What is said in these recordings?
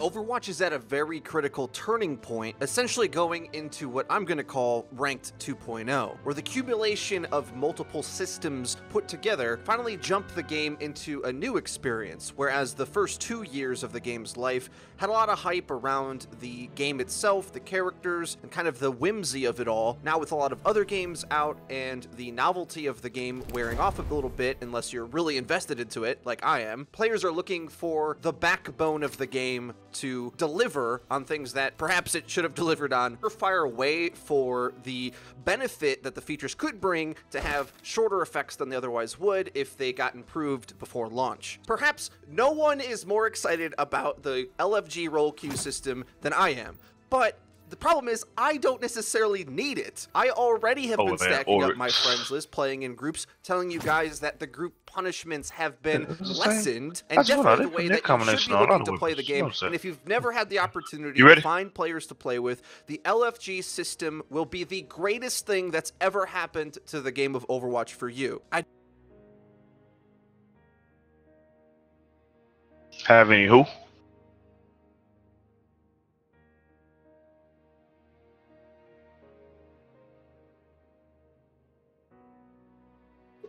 Overwatch is at a very critical turning point, essentially going into what I'm going to call Ranked 2.0, where the accumulation of multiple systems put together finally jumped the game into a new experience, whereas the first 2 years of the game's life had a lot of hype around the game itself, the characters, and kind of the whimsy of it all. Now with a lot of other games out and the novelty of the game wearing off a little bit, unless you're really invested into it, like I am, players are looking for the backbone of the game to deliver on things that perhaps it should have delivered on, or fire away for the benefit that the features could bring to have shorter effects than they otherwise would if they got improved before launch. Perhaps no one is more excited about the LFG roll queue system than I am, but the problem is, I don't necessarily need it. I already have been stacking up my friends list, playing in groups, telling you guys that the group punishments have been lessened, and definitely the way that you should be looking to play the game. And if you've never had the opportunity to find players to play with, the LFG system will be the greatest thing that's ever happened to the game of Overwatch for you. Having who?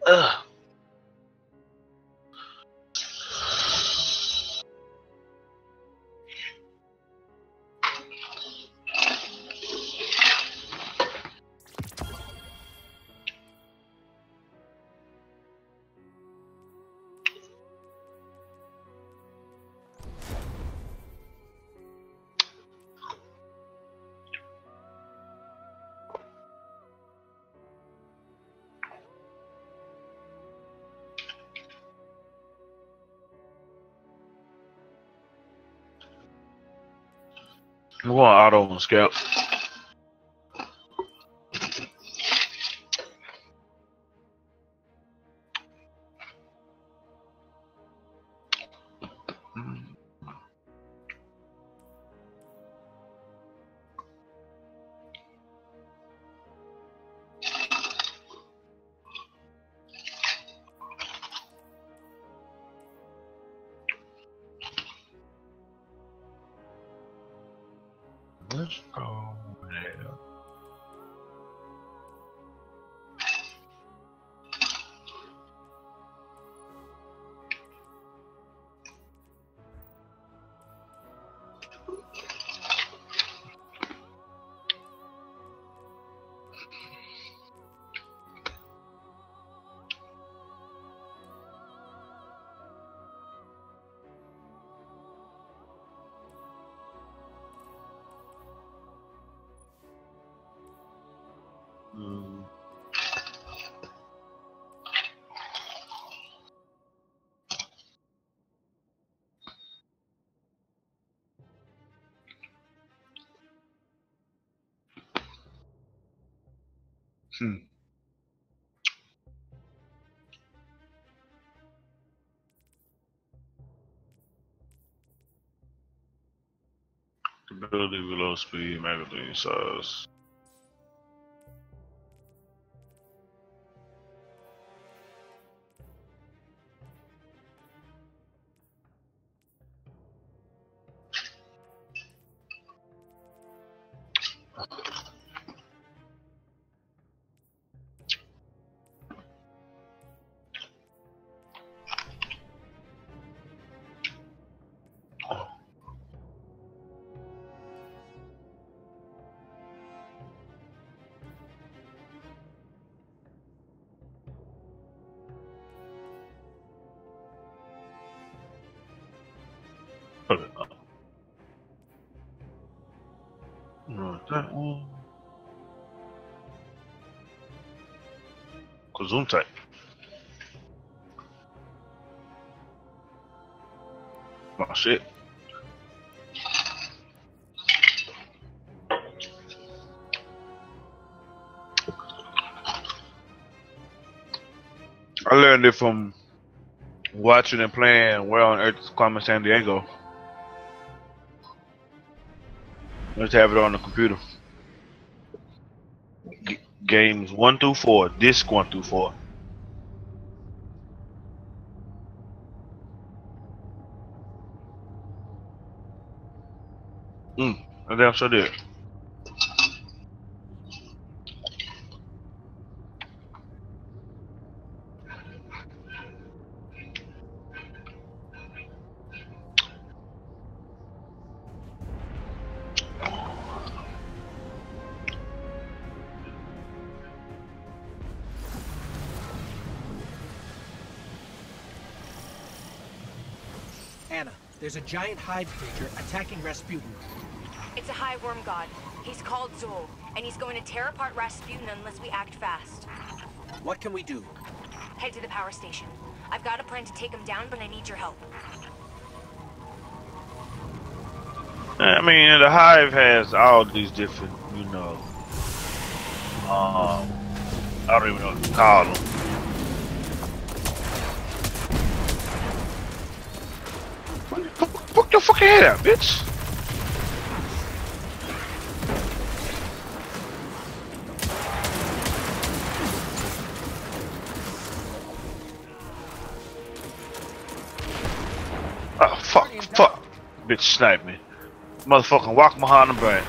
Ugh. I'm going auto on Scout. Let's go there. Ability, below speed, magazine size. That one. Zoom type. Oh shit. I learned it from watching and playing Where on Earth is Carmen San Diego. Let's have it on the computer. Games 1 through 4, disc 1 through 4. I damn sure did. Anna, there's a giant hive creature attacking Rasputin. It's a high worm god. He's called Zol, and he's going to tear apart Rasputin unless we act fast. What can we do? Head to the power station. I've got a plan to take him down, but I need your help. I mean, the hive has all these different, you know, I don't even know what to call them. Fuck your fucking head out, bitch! Oh, fuck. Bitch sniped me. Motherfucking walk behind the branch.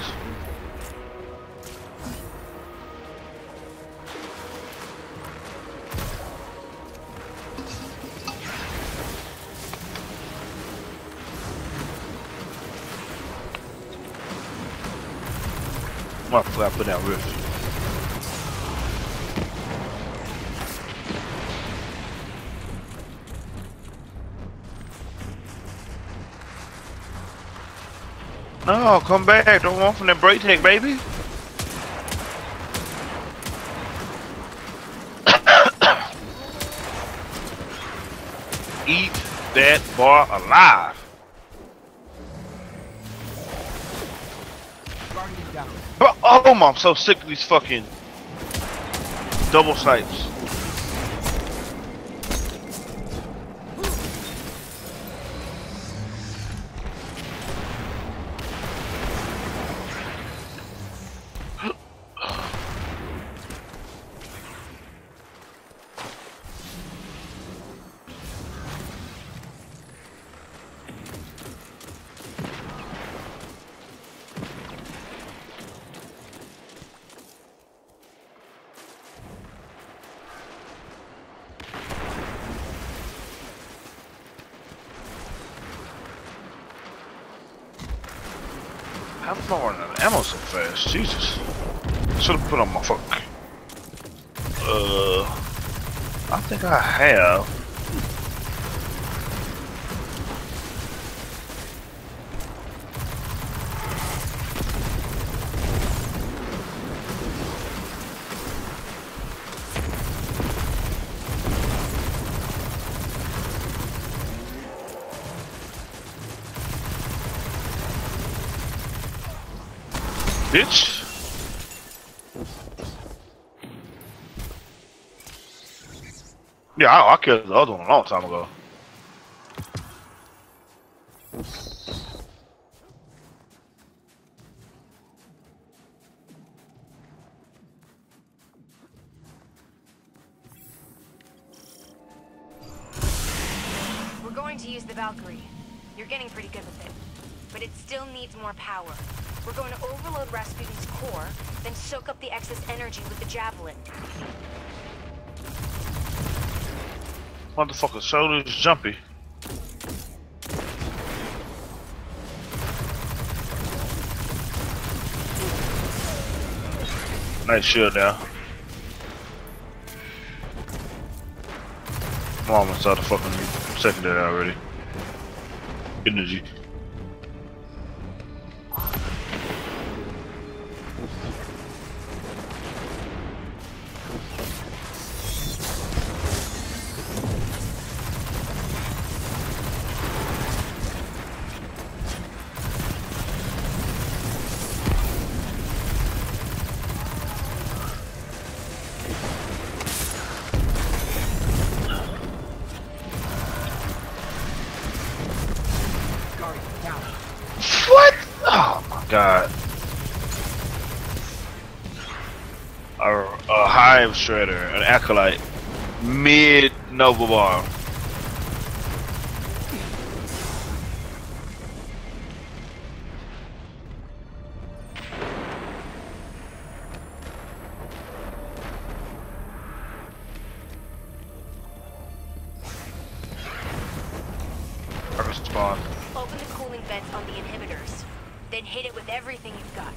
Motherfucker, I put that rift. No, come back. Don't want from that break tank, baby. Eat that bar alive. Guardian down. Oh my, I'm so sick of these fucking double snipes. How am I running out of ammo so fast? Jesus. Should have put on my fuck. I think I have. Bitch. Yeah, I killed the other one a long time ago. We're going to use the Valkyrie. You're getting pretty good with it. But it still needs more power. We're going to overload Rasputin's core, then soak up the excess energy with the Javelin. Motherfucker's shoulders jumpy. Nice shield now. I'm almost out of fucking secondary already. Energy. What? Oh my god. A hive shredder, an acolyte, mid Nova bar. vents on the inhibitors. Then hit it with everything you've got.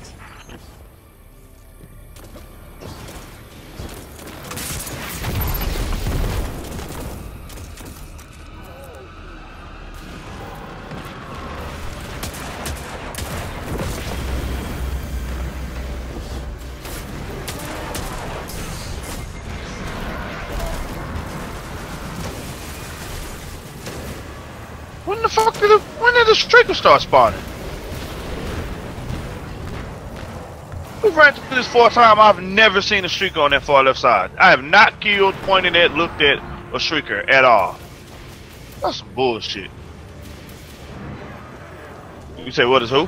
When did the streaker start spawning? We ran through this 4 times. I've never seen a streaker on that far left side. I have not killed, pointed at, looked at a streaker at all. That's some bullshit. You say what is who?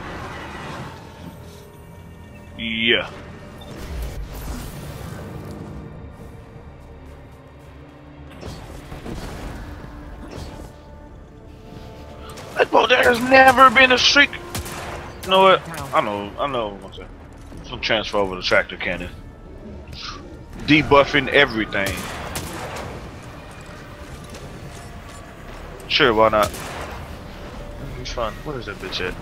Yeah. Bro, there's never been a streak. You know what? I know. One second. Some transfer over the tractor cannon. Debuffing everything. Sure, why not? It's fun. What is that bitch at?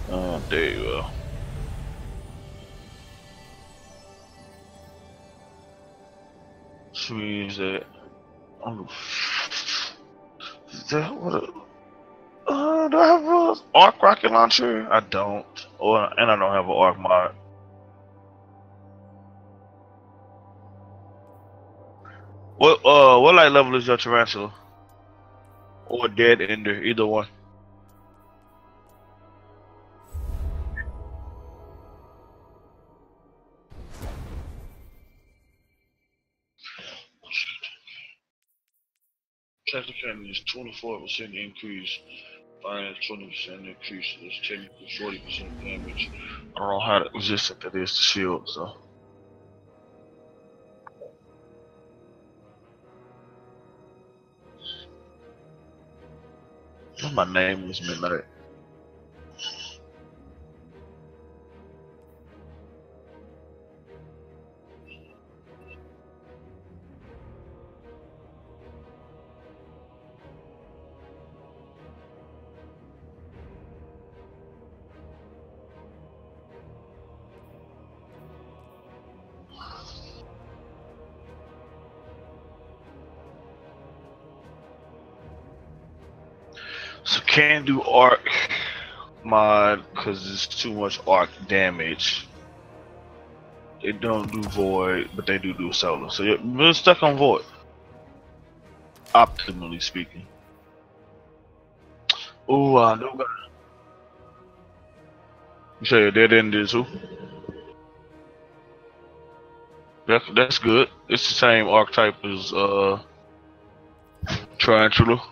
Oh, there you go. Sweet that. Is that what? Do I have an arc rocket launcher? I don't. And I don't have an arc mod. What light level is your tarantula? Or dead ender? Either one. Tractor cannon is 24% increase, fire 20% increase, it's technically 40% damage. I don't know how resistant that is to shield, so. My name is Midnight. So can't do arc mod because it's too much arc damage. They don't do void, but they do solar. So we're stuck on void. Optimally speaking. Ooh, I know. You say your dead end is who? That's good. It's the same archetype as Tarantula.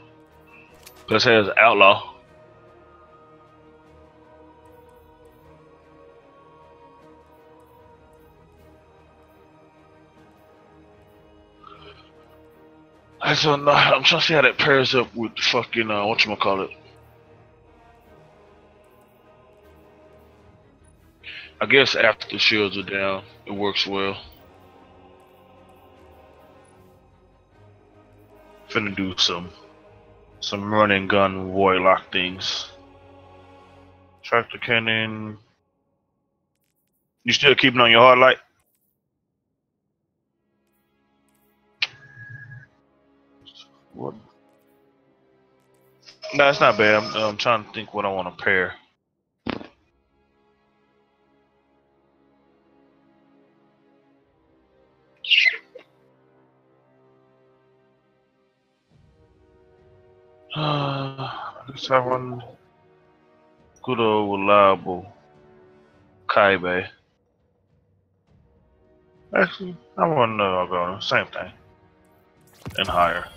This has Outlaw. I'm trying to see how that pairs up with the fucking whatchamacallit. I guess after the shields are down, it works well. Finna do some run and gun warlock things. Tractor cannon. You still keeping on your hard light? What? No, it's not bad. I'm trying to think what I want to pair. I guess I run good old reliable Kaibe. Actually, I run Argona, same thing, and higher.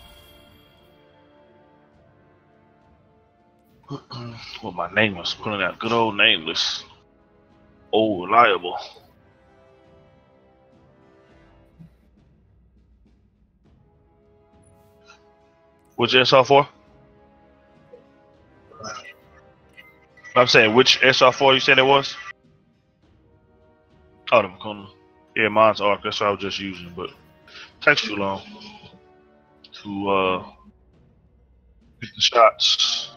Well, my name was pulling out good old nameless, old reliable. Which SR4? I'm saying which SR4 you said it was? Oh, the Makuna. Yeah, mine's ARC. That's what I was just using, but it takes too long to Hit the shots.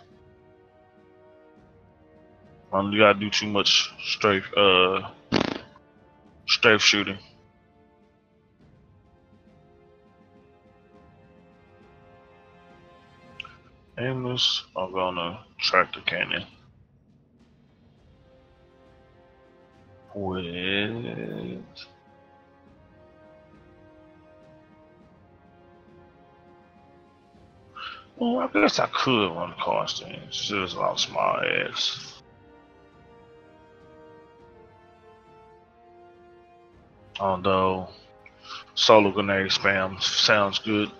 You gotta do too much strafe shooting. Aimless, I'm gonna track the cannon. With well, I guess I could run Constant. It's just a lot of small ass. Although solo grenade spam sounds good.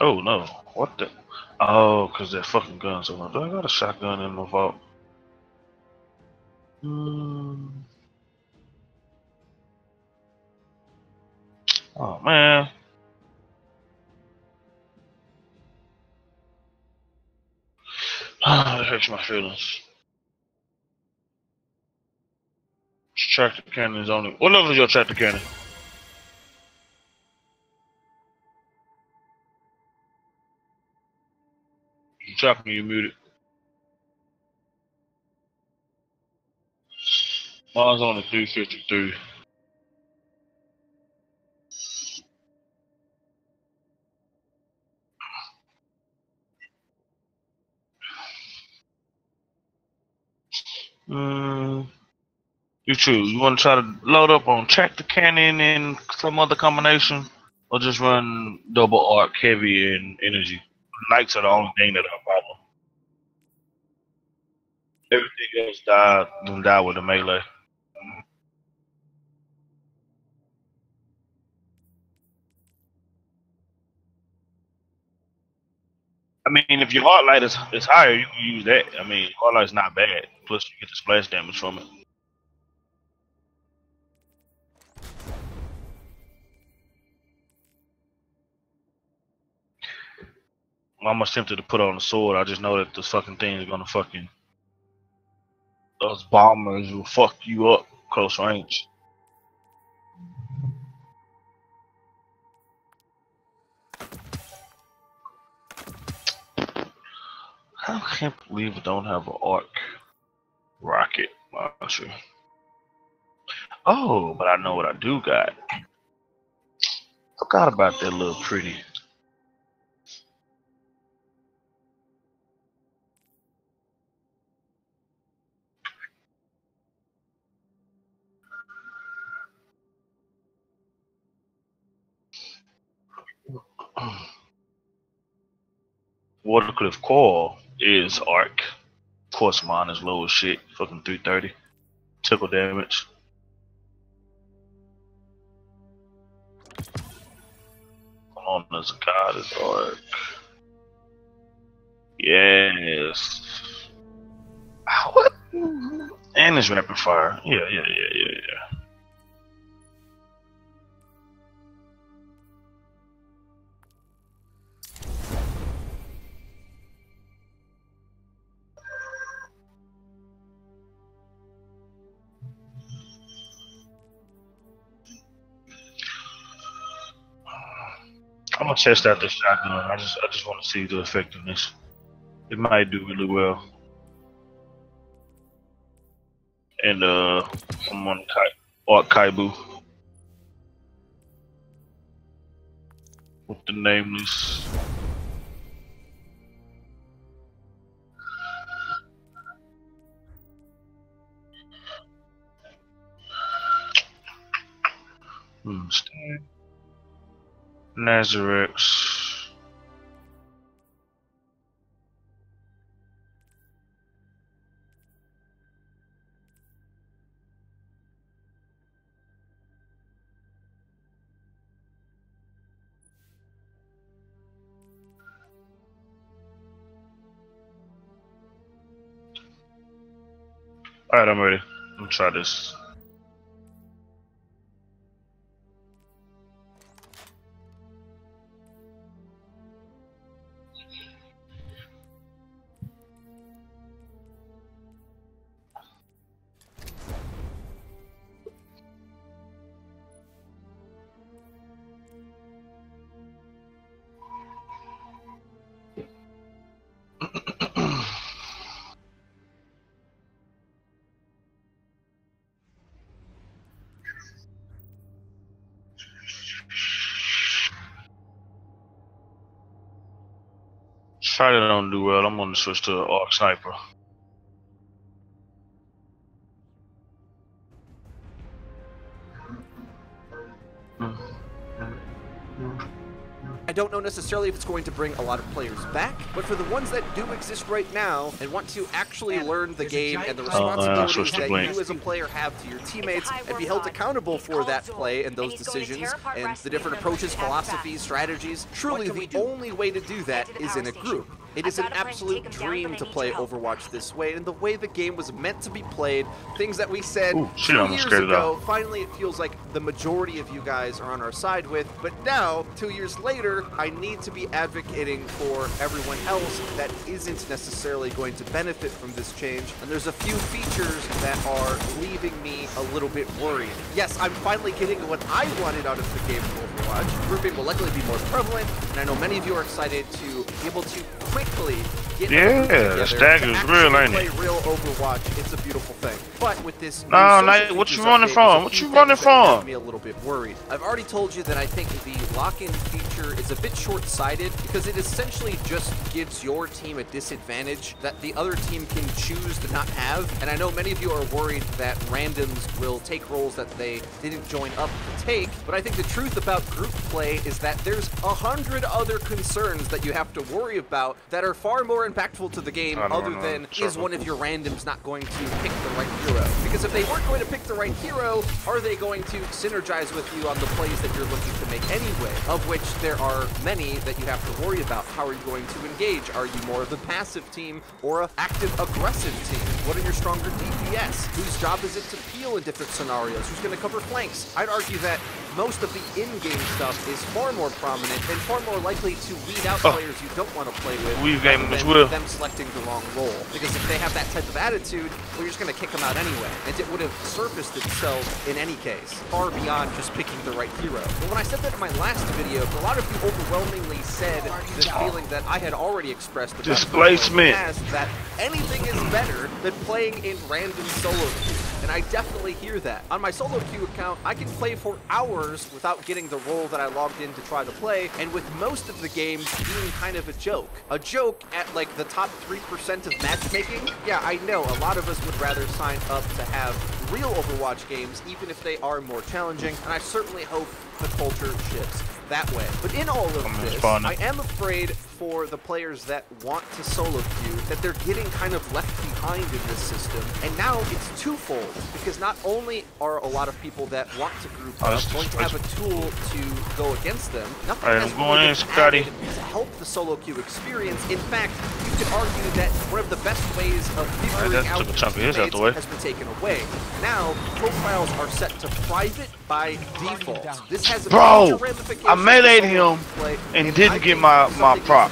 Oh no, what the? Oh, cause that fucking gun. So do I got a shotgun in my vault? Oh man. That hurts my feelings. Tractor cannon is only. What level is your tractor cannon? You talking? You muted. Mine's only 353. You choose. You want to try to load up on tractor cannon and some other combination, or just run double arc heavy and energy? Knights are the only thing that are a problem. Everything else die with a melee. I mean, if your heart light is higher, you can use that. I mean, heart light's not bad. Plus, you get the splash damage from it. I'm almost tempted to put on a sword. I just know that this fucking thing is gonna fucking. Those bombers will fuck you up close range. I can't believe I don't have an arc rocket launcher. Oh, but I know what I do got. Forgot about that little pretty. Watercliff Coil is arc. Of course, mine is low as shit. Fucking 330. Tickle damage. Come on, there's a god is arc. Yes. What? And it's rapid fire. Yeah. I'm gonna test out this shotgun. I just want to see the effectiveness. It might do really well. And I'm on Arc Kaibu with the nameless. Nazarex. Alright, I'm ready. Let me try this. Charlie don't do well. I'm gonna switch to Arc Sniper. I don't know necessarily if it's going to bring a lot of players back, but for the ones that do exist right now and want to actually learn the game and the responsibilities that you as a player have to your teammates and be held accountable for that play and those decisions and the different approaches, philosophies, strategies, truly the only way to do that is in a group. It is an absolute dream to play Overwatch this way, and the way the game was meant to be played, things that we said 2 years ago, finally it feels like the majority of you guys are on our side with, but now, 2 years later, I need to be advocating for everyone else that isn't necessarily going to benefit from this change, and there's a few features that are leaving me a little bit worried. Yes, I'm finally getting what I wanted out of the game of Overwatch. Grouping will likely be more prevalent, and I know many of you are excited to be able to quickly get the stagger is real, ain't play it? real Overwatch. It's a beautiful thing. But with this what you running from? What you running from? Me a little bit worried. I've already told you that I think the lock-in feature is a bit short-sighted because it essentially just gives your team a disadvantage that the other team can choose to not have. And I know many of you are worried that randoms will take roles that they didn't join up to take, but I think the truth about group play is that there's 100 other concerns that you have to worry about that are far more impactful to the game other than is one of your randoms not going to pick the right hero. Because if they weren't going to pick the right hero, are they going to synergize with you on the plays that you're looking to make anyway? Of which there are many that you have to worry about. How are you going to engage? Are you more of a passive team or an active aggressive team? What are your stronger DPS? Whose job is it to peel in different scenarios? Who's going to cover flanks? I'd argue that most of the in-game stuff is far more prominent and far more likely to weed out players you don't want to play with than them selecting the wrong role. Because if they have that type of attitude, well, you're just going to kick them out anyway. And it would have surfaced itself in any case, far beyond just picking the right hero. But when I said that in my last video, a lot of you overwhelmingly said this feeling that I had already expressed about displacement, that anything is better than playing in random solo queue. And I definitely hear that. On my solo queue account, I can play for hours without getting the role that I logged in to try to play, and with most of the games being kind of a joke. A joke at like the top 3% of matchmaking? Yeah, I know, a lot of us would rather sign up to have real Overwatch games, even if they are more challenging, and I certainly hope the culture shifts that way. But in all of this, I am afraid for the players that want to solo queue that they're getting kind of left behind in this system. And now it's twofold, because not only are a lot of people that want to group up going to have a tool to go against them, nothing has really been added to help the solo queue experience. In fact, you could argue that one of the best ways of figuring out teammates has been taken away. Now, profiles are set to private by default. This has a major ramification. I meleeed him and didn't get my prop.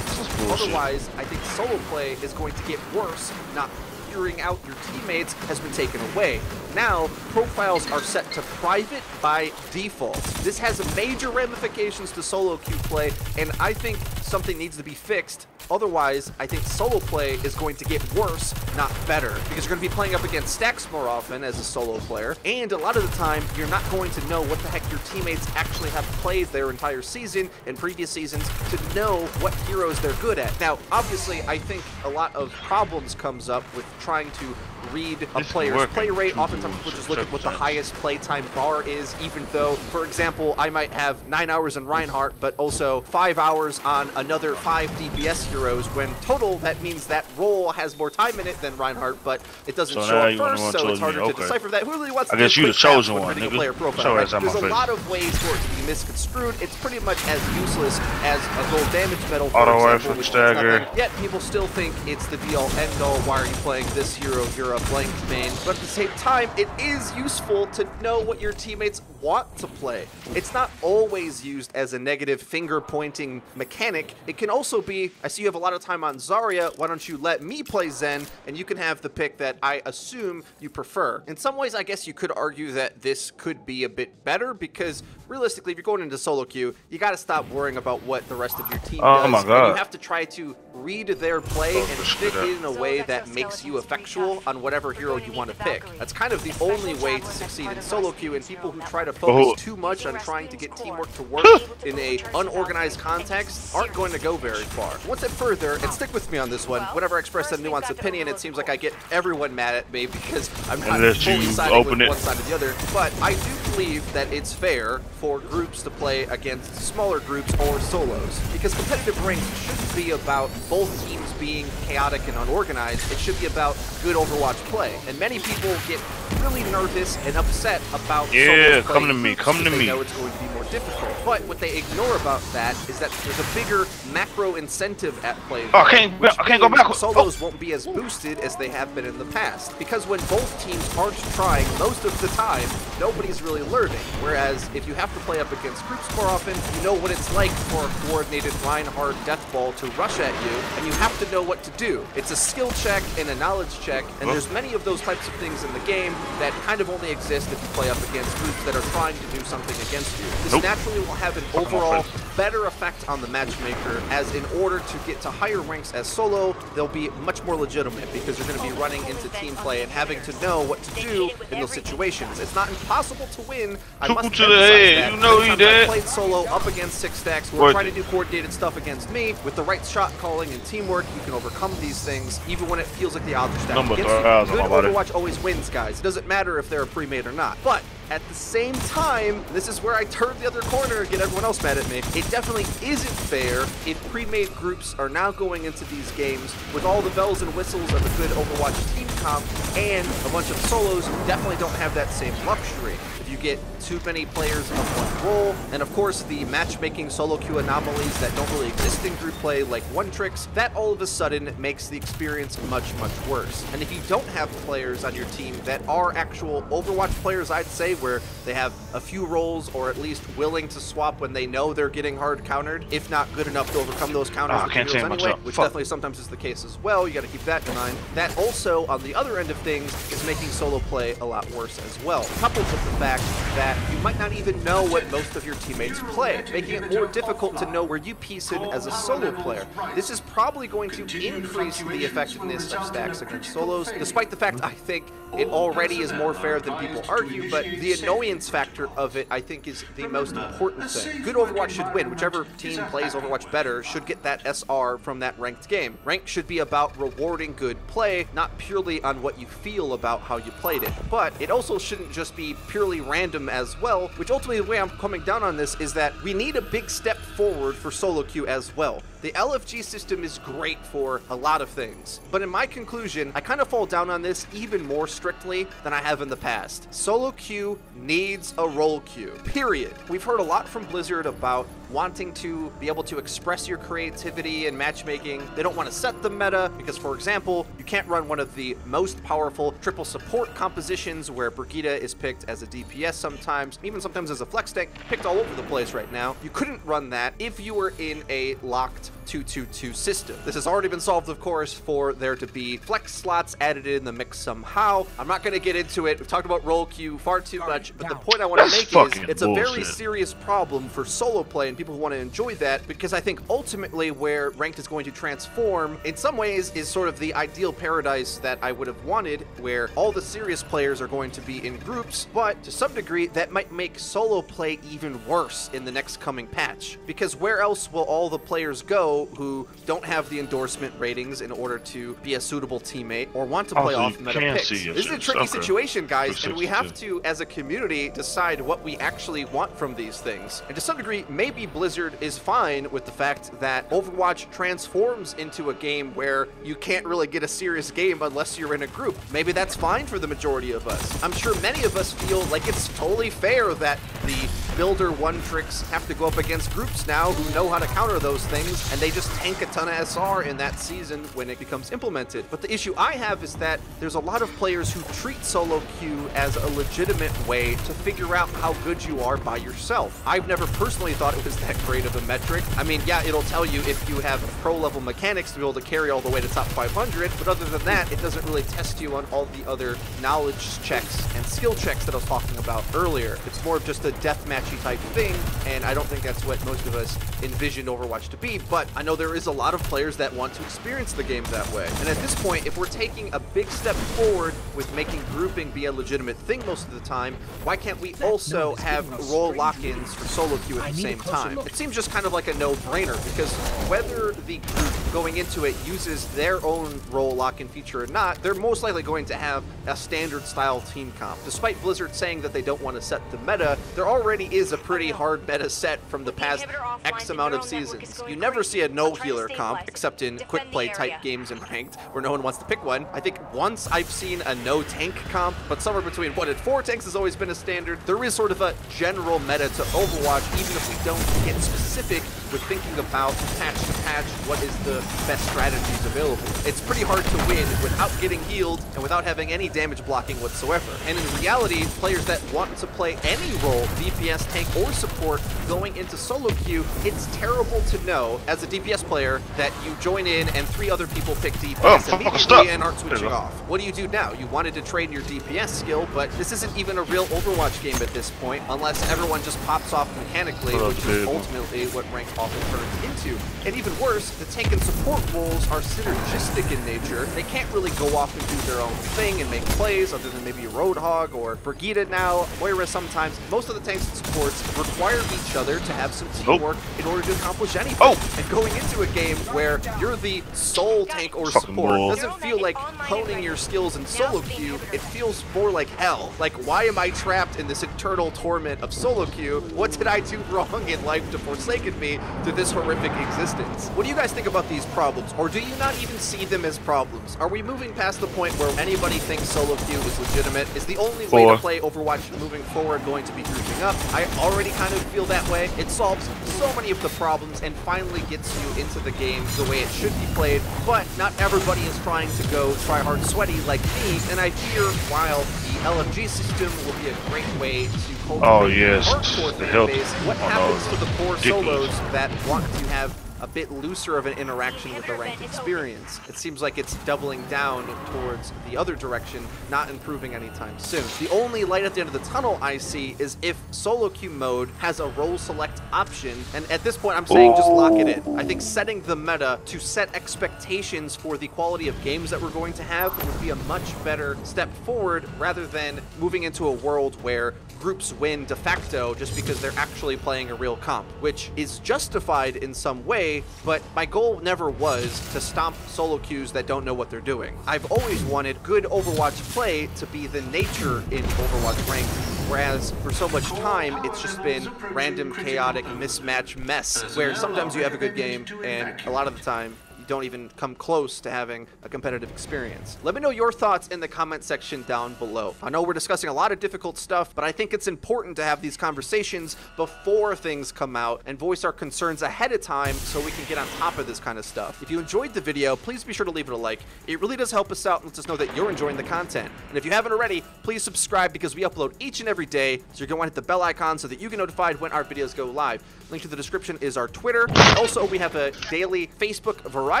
Otherwise, I think solo play is going to get worse. Not figuring out your teammates has been taken away. Now, profiles are set to private by default. This has major ramifications to solo queue play, and I think something needs to be fixed. Otherwise, I think solo play is going to get worse, not better, because you're going to be playing up against stacks more often as a solo player, and a lot of the time, you're not going to know what the heck your teammates actually have played their entire season and previous seasons to know what heroes they're good at. Now, obviously, I think a lot of problems comes up with trying to read a player's play rate. Oftentimes people just look at what the highest playtime bar is, even though, for example, I might have 9 hours in Reinhardt, but also 5 hours on another 5 DPS heroes, when total that means that role has more time in it than Reinhardt, but it doesn't show up first, so it's harder to decipher that. Who really wants to guess you the chosen one, nigga. Player profile, right? There's a lot of ways for it to be misconstrued. It's pretty much as useless as a gold damage medal, for example, which means nothing. Yet people still think it's the be-all, end-all. Why are you playing this hero? You're a blank main. But at the same time, it is useful to know what your teammates want to play. It's not always used as a negative finger-pointing mechanic. It can also be, I see you have a lot of time on Zarya, why don't you let me play Zen, and you can have the pick that I assume you prefer. In some ways, I guess you could argue that this could be a bit better, because realistically, if you're going into solo queue, you got to stop worrying about what the rest of your team does. My God. And you have to try to read their play and fit it in a way that makes you effectual on whatever hero you want to pick. That's kind of the only way to succeed in solo queue, and people who try to to focus too much on trying to get teamwork to work in a unorganized context aren't going to go very far. One step further, and stick with me on this one, whenever I express a nuanced opinion, it seems like I get everyone mad at me because I'm not fully siding with one side or the other, but I do believe that it's fair for groups to play against smaller groups or solos, because competitive ranks shouldn't be about both teams being chaotic and unorganized. It should be about good Overwatch play, and many people get really nervous and upset about solos come to me, come to me. They know it's going to be more difficult, but what they ignore about that is that there's a bigger macro incentive at play. Oh, I can't go back. Solos won't be as boosted as they have been in the past, because when both teams aren't trying most of the time, nobody's really learning. Whereas if you have to play up against groups more often, you know what it's like for a coordinated Reinhardt death ball to rush at you, and you have to know what to do. It's a skill check and a knowledge check, and there's many of those types of things in the game that kind of only exist if you play up against groups that are trying to do something against you. This naturally will have an overall better effect on the matchmaker, as in order to get to higher ranks as solo, they'll be much more legitimate because you're going to be running into team play and having to know what to do in those situations. It's not impossible to win. I must emphasize that. You know he did. I played solo up against six stacks who are trying to do coordinated stuff against me. With the right shot calling and teamwork, you can overcome these things even when it feels like the odds are stacked against you. Good Overwatch always wins, guys. It doesn't matter if they're a pre-made or not. But at the same time, this is where I turn the other corner and get everyone else mad at me. It definitely isn't fair if pre-made groups are now going into these games with all the bells and whistles of a good Overwatch team comp and a bunch of solos who definitely don't have that same luxury. You get too many players of one role, and of course the matchmaking solo queue anomalies that don't really exist in group play, like one tricks, that all of a sudden makes the experience much, much worse. And if you don't have players on your team that are actual Overwatch players, I'd say, where they have a few roles or at least willing to swap when they know they're getting hard countered, if not good enough to overcome those counters with heroes anyway, which definitely sometimes is the case as well. You got to keep that in mind. That also, on the other end of things, is making solo play a lot worse as well, coupled with the fact that you might not even know what most of your teammates play, making it more difficult to know where you piece in as a solo player. This is probably going to increase the effectiveness of stacks against solos, despite the fact I think it already is more fair than people argue, but the annoyance factor of it, I think, is the most important thing. Good Overwatch should win. Whichever team plays Overwatch better should get that SR from that ranked game. Ranked should be about rewarding good play, not purely on what you feel about how you played it. But it also shouldn't just be purely random as well, which ultimately the way I'm coming down on this is that we need a big step forward for solo queue as well. The LFG system is great for a lot of things, but in my conclusion, I kind of fall down on this even more strictly than I have in the past. Solo queue needs a role queue, period. We've heard a lot from Blizzard about wanting to be able to express your creativity in matchmaking. They don't want to set the meta because, for example, you can't run one of the most powerful triple support compositions where Brigitte is picked as a DPS sometimes, even sometimes as a flex tank, picked all over the place right now. You couldn't run that if you were in a locked 2-2-2 system. This has already been solved, of course, for there to be flex slots added in the mix somehow. I'm not going to get into it. We've talked about role queue far too much, but the point I want to make is it's a very serious problem for solo play and people who want to enjoy that, because I think ultimately where ranked is going to transform in some ways is sort of the ideal paradise that I would have wanted, where all the serious players are going to be in groups, but to some degree that might make solo play even worse in the next coming patch, because where else will all the players go who don't have the endorsement ratings in order to be a suitable teammate or want to play off meta picks? This is a tricky situation, guys, and we have to, as a community, decide what we actually want from these things. And to some degree, maybe Blizzard is fine with the fact that Overwatch transforms into a game where you can't really get a serious game unless you're in a group. Maybe that's fine for the majority of us. I'm sure many of us feel like it's totally fair that the builder one tricks have to go up against groups now who know how to counter those things, and they just tank a ton of SR in that season when it becomes implemented. But the issue I have is that there's a lot of players who treat solo queue as a legitimate way to figure out how good you are by yourself. I've never personally thought it was that great of a metric. I mean, yeah, it'll tell you if you have pro level mechanics to be able to carry all the way to top 500, but other than that, it doesn't really test you on all the other knowledge checks and skill checks that I was talking about earlier. It's more of just a deathmatchy type thing, and I don't think that's what most of us envisioned Overwatch to be, but I know there is a lot of players that want to experience the game that way. And at this point, if we're taking a big step forward with making grouping be a legitimate thing most of the time, why can't we also have role lock-ins for solo queue at the same time? It seems just kind of like a no-brainer, because whether the group going into it uses their own role lock-in feature or not, they're most likely going to have a standard style team comp. Despite Blizzard saying that they don't want to set the meta, there already is a pretty hard meta set from the past X amount of seasons. You never see a no-healer comp, except in quick play type games and ranked, where no one wants to pick one. I think once I've seen a no-tank comp, but somewhere between 1 and 4 tanks has always been a standard. There is sort of a general meta to Overwatch, even if we don't get specific with thinking about patch to patch what is the best strategies available. It's pretty hard to win without getting healed and without having any damage blocking whatsoever. And in reality, players that want to play any role, DPS, tank, or support, going into solo queue, it's terrible to know as a DPS player that you join in and 3 other people pick DPS immediately and aren't switching off. What do you do now? You wanted to train your DPS skill, but this isn't even a real Overwatch game at this point, unless everyone just pops off mechanically, which is ultimately what ranked often turns into. And even worse, the tank and support roles are synergistic in nature. They can't really go off and do their own thing and make plays, other than maybe Roadhog or Brigida now, Moira sometimes. Most of the tanks and supports require each other to have some teamwork in order to accomplish anything. And going into a game where you're the sole tank or support doesn't feel like honing your skills in solo queue, it feels more like hell. Like, why am I trapped in this eternal torment of solo queue? What did I do wrong in life to forsaken me to this horrific existence? What do you guys think about these problems, or do you not even see them as problems? Are we moving past the point where anybody thinks solo queue is legitimate? Is the only way to play Overwatch moving forward going to be grouping up? I already kind of feel that way. It solves so many of the problems and finally gets you into the game the way it should be played, but not everybody is trying to go try hard sweaty like me, and I fear while the LFG system will be a great way to cultivate hardcore fan base, what happens to the poor solos that want to have a bit looser of an interaction with the ranked experience? It seems like it's doubling down towards the other direction, not improving anytime soon. The only light at the end of the tunnel I see is if solo queue mode has a role select option, and at this point I'm saying just lock it in. I think setting the meta to set expectations for the quality of games that we're going to have would be a much better step forward, rather than moving into a world where groups win de facto just because they're actually playing a real comp, which is justified in some way, but my goal never was to stomp solo queues that don't know what they're doing. I've always wanted good Overwatch play to be the nature in Overwatch ranked, whereas for so much time it's just been random, chaotic, mismatch mess, where sometimes you have a good game and a lot of the time don't even come close to having a competitive experience. Let me know your thoughts in the comment section down below. I know we're discussing a lot of difficult stuff, but I think it's important to have these conversations before things come out and voice our concerns ahead of time so we can get on top of this kind of stuff. If you enjoyed the video, please be sure to leave it a like. It really does help us out and lets us know that you're enjoying the content. And if you haven't already, please subscribe, because we upload each and every day, so you're going to hit the bell icon so that you get notified when our videos go live. Link to the description is our Twitter. Also, we have a daily Facebook variety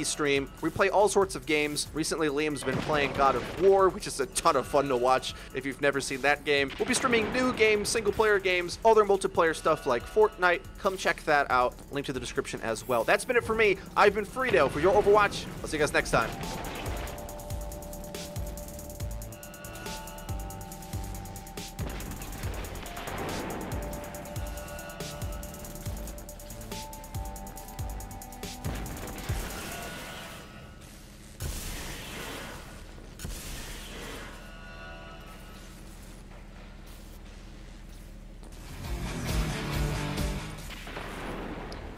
stream. We play all sorts of games. Recently, Liam's been playing God of War, which is a ton of fun to watch if you've never seen that game. We'll be streaming new games, single-player games, other multiplayer stuff like Fortnite. Come check that out. Link to the description as well. That's been it for me. I've been Frito for your Overwatch. I'll see you guys next time.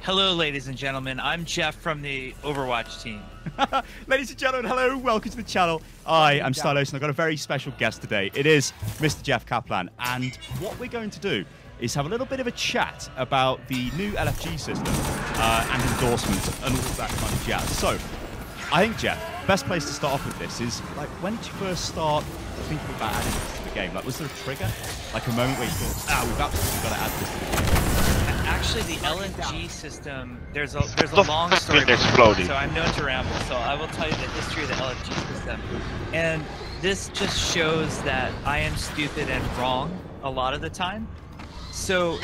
Hello, ladies and gentlemen. I'm Jeff from the Overwatch team. Ladies and gentlemen, hello. Welcome to the channel. I am Stylos, and I've got a very special guest today. It is Mr. Jeff Kaplan. And what we're going to do is have a little bit of a chat about the new LFG system and endorsements and all of that kind of jazz. So, I think, Jeff, best place to start off with this is, like, when did you first start thinking about adding this to the game? Like, was there a trigger? Like a moment where you thought, we've absolutely got to add this to the game? Actually, the LNG system, there's a long story behind it, so I'm known to ramble, so I will tell you the history of the LNG system. And this just shows that I am stupid and wrong a lot of the time. So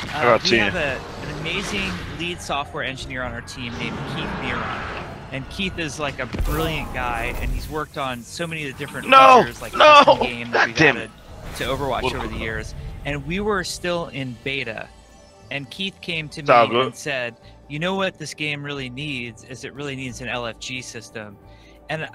we have an amazing lead software engineer on our team named Keith Miron. And Keith is like a brilliant guy, and he's worked on so many of the different features, like no! custom game that we've Damn added to Overwatch over the years. And we were still in beta, and Keith came to me and said, "You know what this game really needs? Is it really needs an LFG system." And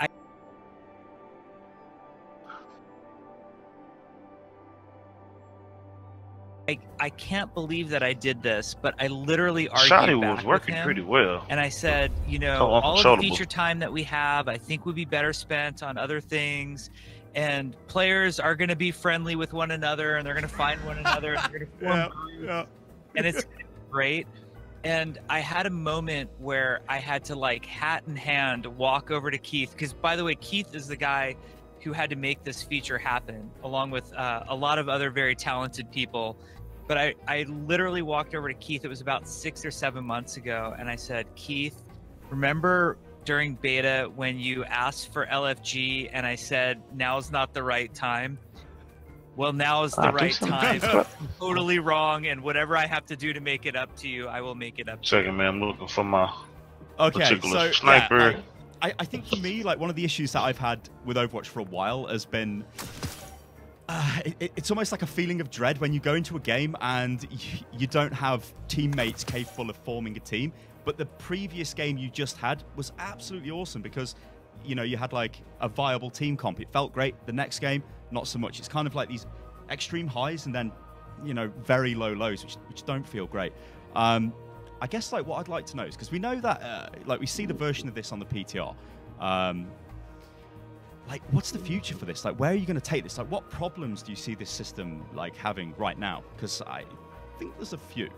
I can't believe that I did this, but I literally argued Shotty back was working with him, pretty well. and I said, you know, So all of the uncontrollable. feature time that we have, I think would be better spent on other things, and players are going to be friendly with one another, and they're going to find one another, and they're going to form groups, and it's great. And I had a moment where I had to, like, hat in hand walk over to Keith, because, by the way, Keith is the guy who had to make this feature happen, along with a lot of other very talented people. But I literally walked over to Keith, it was about 6 or 7 months ago, and I said, "Keith, remember during beta when you asked for LFG and I said, now's not the right time? Well, now is the right time. Totally wrong, and whatever I have to do to make it up to you, I will make it up to you." Second, man, I'm looking for my particular so, sniper. Yeah, I think for me, like, one of the issues that I've had with Overwatch for a while has been it's almost like a feeling of dread when you go into a game and you don't have teammates capable of forming a team. But the previous game you just had was absolutely awesome because, you know, you had like a viable team comp. It felt great. The next game, not so much. It's kind of like these extreme highs and then, you know, very low lows, which don't feel great. I guess like what I'd like to know is, because we know that like we see the version of this on the PTR. Like, what's the future for this? Like, where are you going to take this? Like, what problems do you see this system like having right now? Because I think there's a few.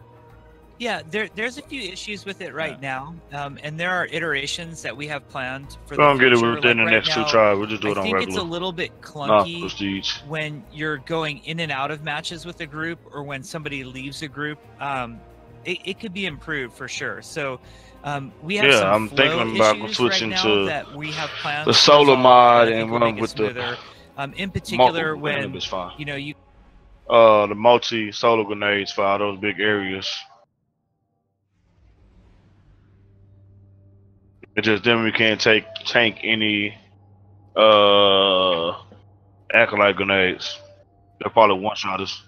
Yeah, there's a few issues with it right now, and there are iterations that we have planned for We're the gonna get it future. within the next two tries. We'll just do it on regular. I think it's a little bit clunky prestige. when you're going in and out of matches with a group, or when somebody leaves a group. It could be improved for sure. So we have some I'm thinking about switching right to that we have plans the to solo resolve mod that I think and will run make it with the smoother. In particular, when fine. you know you. The multi solo grenades for all those big areas. It's just then we can't tank any acolyte grenades. They're probably one-shotters.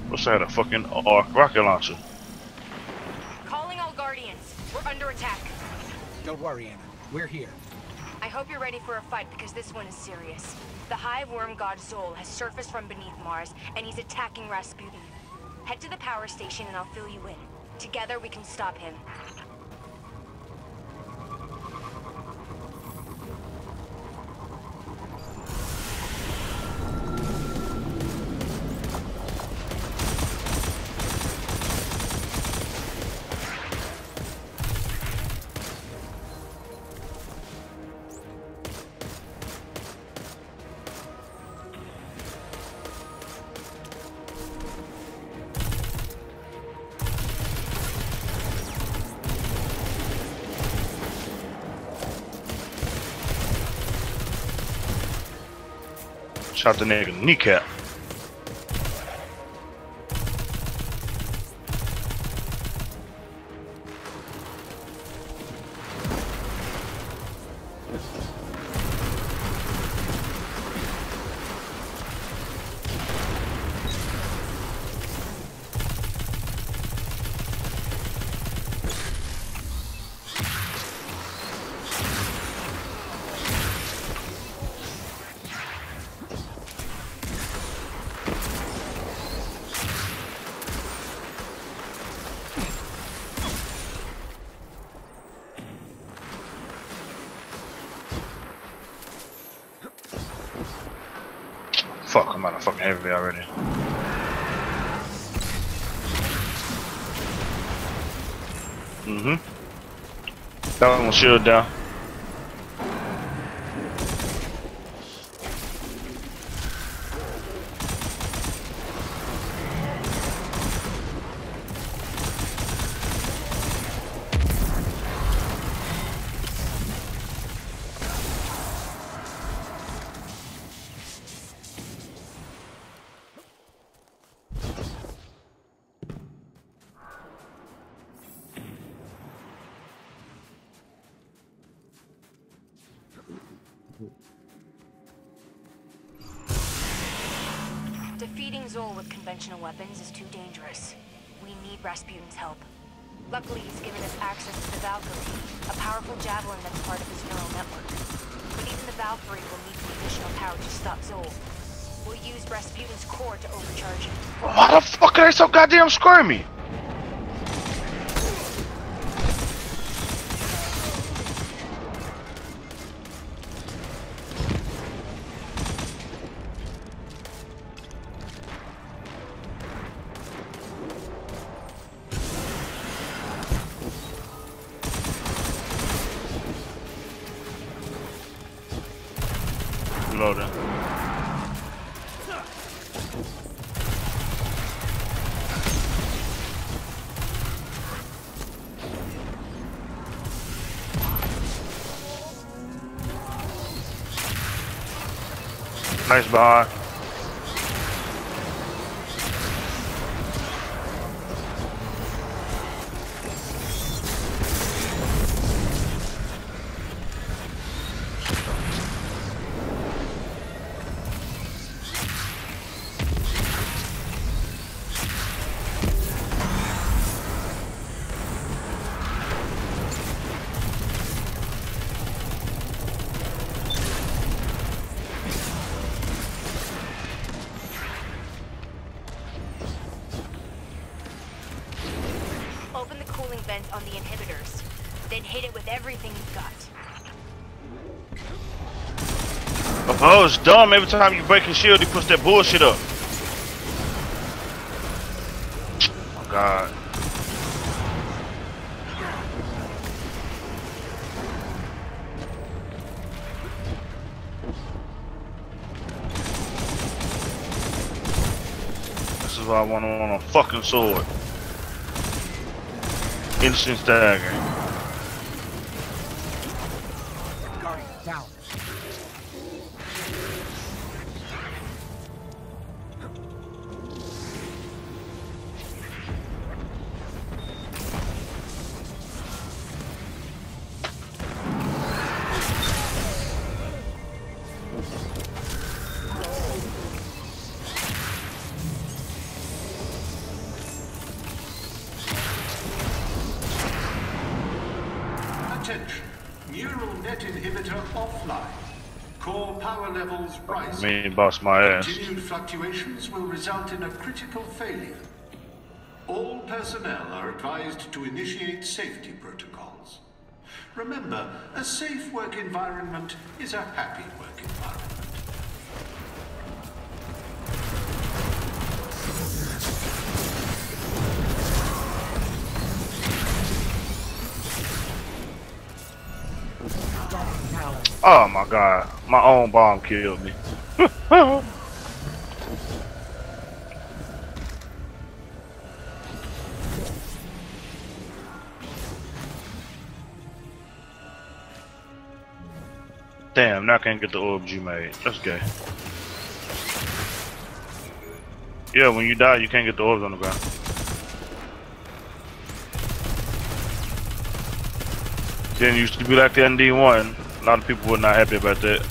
What's that? A fucking rocket launcher. Calling all Guardians. We're under attack. Don't worry, Anna. We're here. I hope you're ready for a fight, because this one is serious. The Hive Worm God Sol has surfaced from beneath Mars, and he's attacking Rasputin. Head to the power station and I'll fill you in. Together we can stop him. Shot the nigga kneecap. Fuck, I'm out of fucking heavy already. That one shield down. Defeating Zol with conventional weapons is too dangerous. We need Rasputin's help. Luckily, he's given us access to the Valkyrie, a powerful javelin that's part of his neural network. But even the Valkyrie will need some additional power to stop Zol. We'll use Rasputin's core to overcharge it. Why the fuck are they so goddamn squirmy? Loading. Nice behind. Open the cooling vent on the inhibitors, then hit it with everything you've got. Oh, it's dumb. Every time you break his shield, he puts that bullshit up. Oh my god. This is why I want a fucking sword. Instant stagger. Guardian, down. Attention. Neural net inhibitor offline. Core power levels rising. Me bust my ass. Continued fluctuations will result in a critical failure. All personnel are advised to initiate safety protocols. Remember, a safe work environment is a happy work environment. Oh my god, my own bomb killed me. Damn, now I can't get the orbs you made. That's gay. Yeah, when you die, you can't get the orbs on the ground. Then it used to be like the ND1. A lot of people were not happy about that.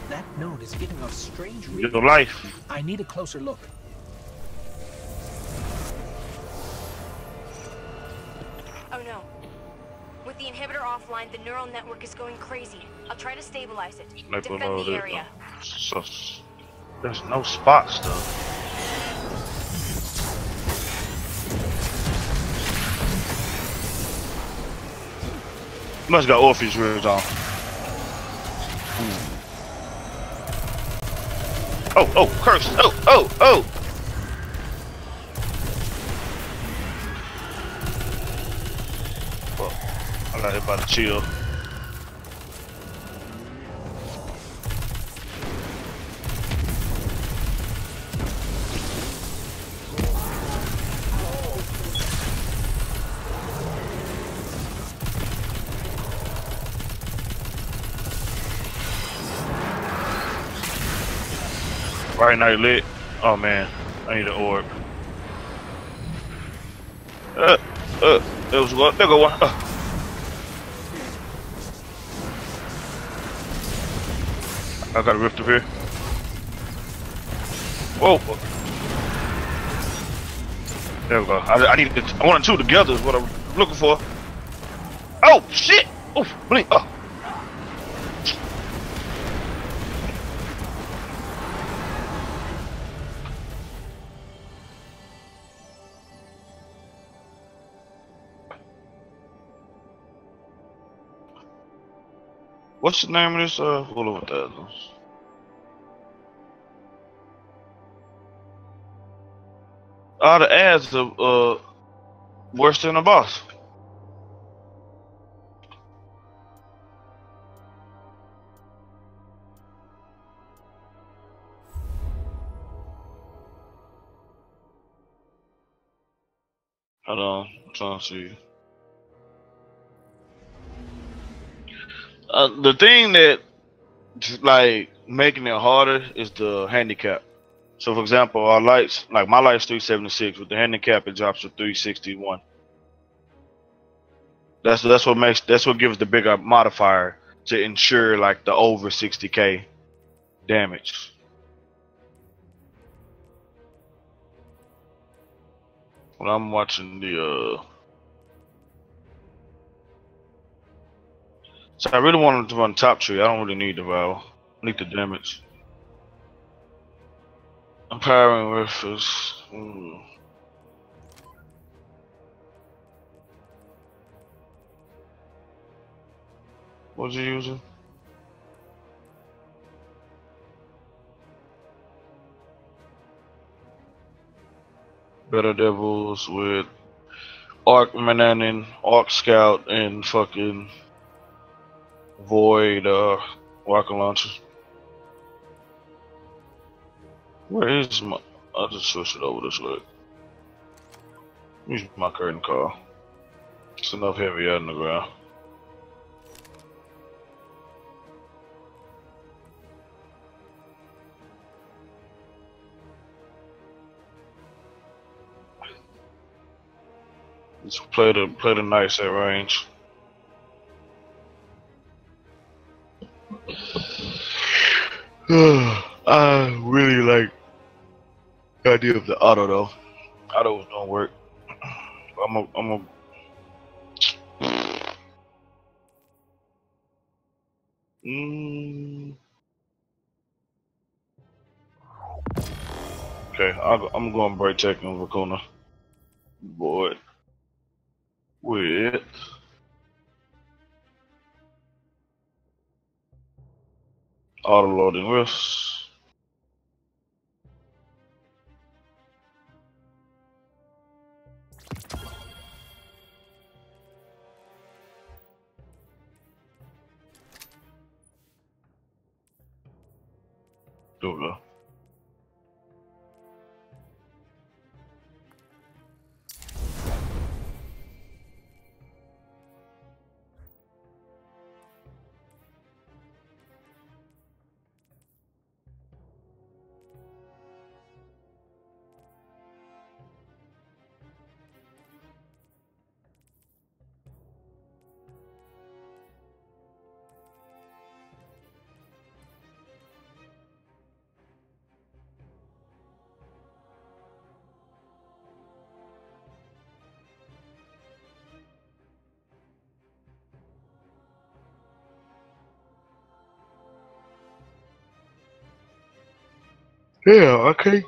That node is giving off strange Your readings. life. I need a closer look. Oh no. With the inhibitor offline, the neural network is going crazy. I'll try to stabilize it. Sniper Defend the loaded. area. So, there's no spot stuff. Must got Orpheus rears on. Oh, oh, curse! Oh, oh, oh! Well, I got hit by the chill. Right now, lit. Oh man, I need an orb. There was one. There go one. I got a rift up here. Whoa. There we go. I need to. I want two together is what I'm looking for. Oh shit! Oh, blink. Oh. What's the name of this? Hold on with that. The ads are worse than the boss. Hold on, I'm trying to see. The thing that like making it harder is the handicap. So for example, our lights, like my light's 376. With the handicap, it drops to 361. That's what gives the bigger modifier to ensure like the over 60k damage. When I'm watching the so I really wanted to run top tree. I don't really need the valve. I need the damage. Empowering reference. What's he using? Better Devils with Arc Mananin, Arc Scout, and fucking Void rocket launcher. Where is my? I'll just switch it over this way. Use my curtain call. It's enough heavy out in the ground. Just play the nice at range. I really like the idea of the auto though. Autos don't work. I'm a Okay, I'm going break check on Raccoona. Boy. With auto loading rifts. There we go. Yeah, okay.